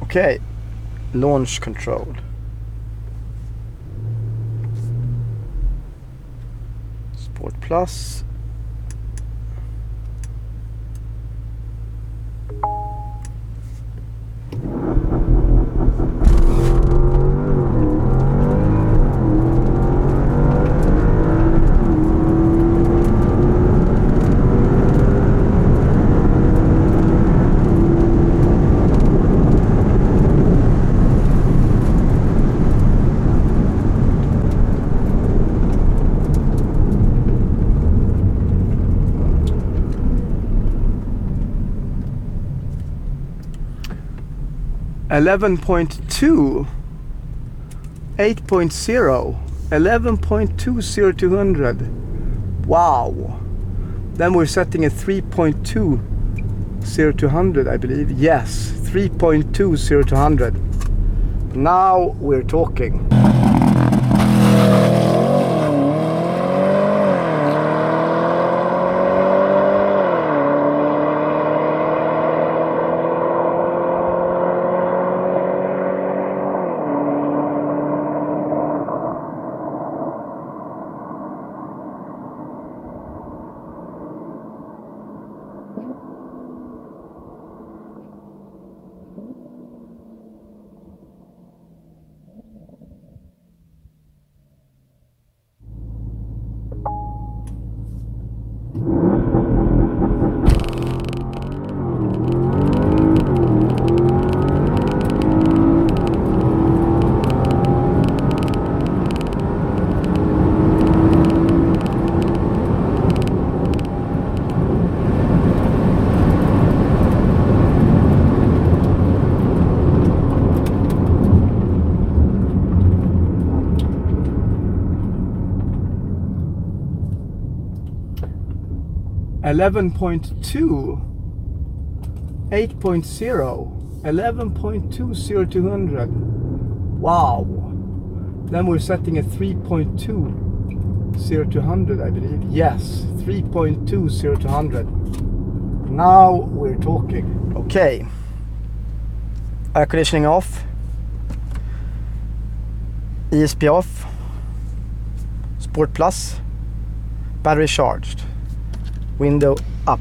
Okay, launch control. Sport Plus. Eleven 8.0, 11.20200. Wow. Then we're setting a 3.20200, I believe. Yes, 3.20200. Now we're talking. Eleven 11.20200. Wow. Then we're setting a 3.20200, I believe. Yes, 3.20200. Now we're talking. Okay. Air conditioning off. ESP off. Sport Plus. Battery charged. Window up.